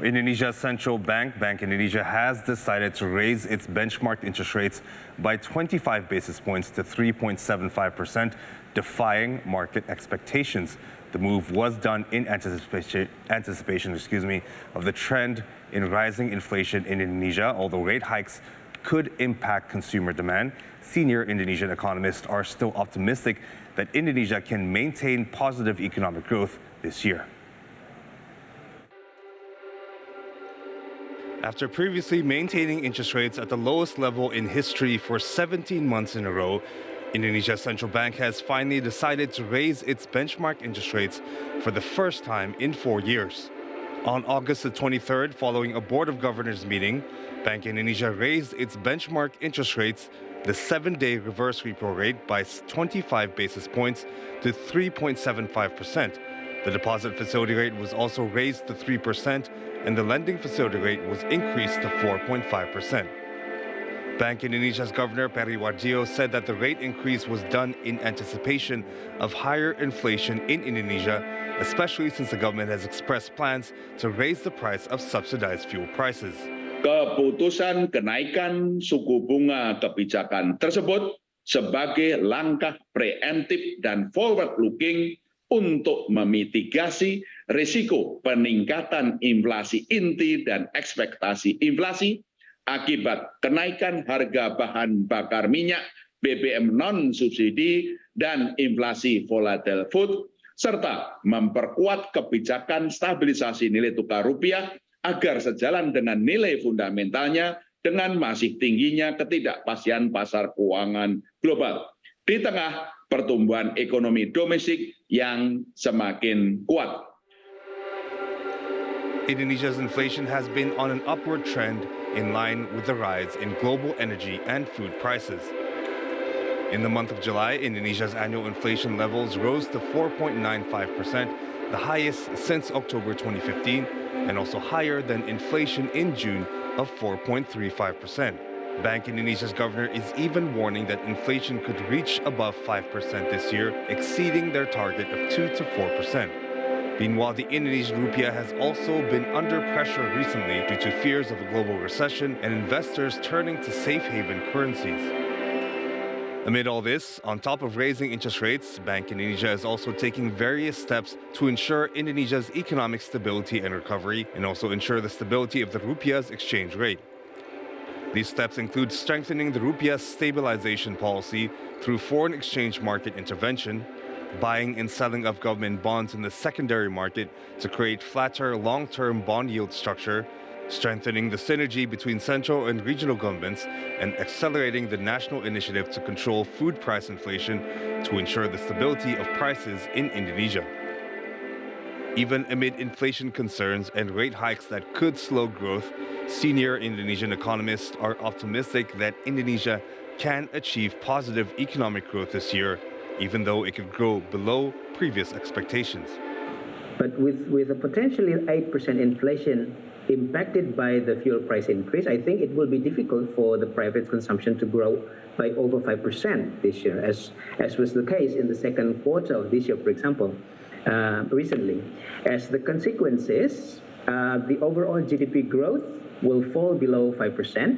Indonesia's central bank, Bank Indonesia, has decided to raise its benchmark interest rates by 25 basis points to 3.75%, defying market expectations. The move was done in anticipation of the trend in rising inflation in Indonesia, although rate hikes could impact consumer demand. Senior Indonesian economists are still optimistic that Indonesia can maintain positive economic growth this year. After previously maintaining interest rates at the lowest level in history for 17 months in a row, Indonesia's central bank has finally decided to raise its benchmark interest rates for the first time in 4 years. On August the 23rd, following a Board of Governors meeting, Bank Indonesia raised its benchmark interest rates, the 7-day reverse repo rate, by 25 basis points to 3.75%. The deposit facility rate was also raised to 3%, and the lending facility rate was increased to 4.5%. Bank Indonesia's Governor Peri Warjio said that the rate increase was done in anticipation of higher inflation in Indonesia, especially since the government has expressed plans to raise the price of subsidized fuel prices. Keputusan kenaikan suku bunga kebijakan tersebut sebagai langkah preemptif dan forward-looking untuk memitigasi risiko peningkatan inflasi inti dan ekspektasi inflasi akibat kenaikan harga bahan bakar minyak, BBM non-subsidi, dan inflasi volatile food, serta memperkuat kebijakan stabilisasi nilai tukar rupiah agar sejalan dengan nilai fundamentalnya dengan masih tingginya ketidakpastian pasar keuangan global di tengah pertumbuhan ekonomi domestik yang semakin kuat. Indonesia's inflation has been on an upward trend in line with the rise in global energy and food prices. In the month of July, Indonesia's annual inflation levels rose to 4.95%, the highest since October 2015, and also higher than inflation in June of 4.35%. Bank Indonesia's governor is even warning that inflation could reach above 5% this year, exceeding their target of 2 to 4%. Meanwhile, the Indonesian rupiah has also been under pressure recently due to fears of a global recession and investors turning to safe haven currencies. Amid all this, on top of raising interest rates, Bank Indonesia is also taking various steps to ensure Indonesia's economic stability and recovery, and also ensure the stability of the rupiah's exchange rate. These steps include strengthening the rupiah's stabilization policy through foreign exchange market intervention, buying and selling of government bonds in the secondary market to create flatter long-term bond yield structure, strengthening the synergy between central and regional governments, and accelerating the national initiative to control food price inflation to ensure the stability of prices in Indonesia. Even amid inflation concerns and rate hikes that could slow growth, senior Indonesian economists are optimistic that Indonesia can achieve positive economic growth this year, even though it could grow below previous expectations. But with a potentially 8% inflation impacted by the fuel price increase, I think it will be difficult for the private consumption to grow by over 5% this year, as was the case in the second quarter of this year, for example, recently. As the consequences, the overall GDP growth will fall below 5%,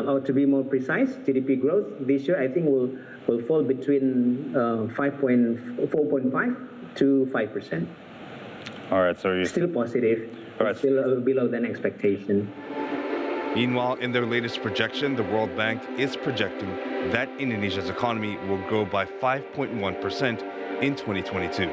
or to be more precise, GDP growth this year I think will fall between 4.5 to 5%. All right, so you're still positive, still below than expectation. Meanwhile, in their latest projection, the World Bank is projecting that Indonesia's economy will grow by 5.1% in 2022.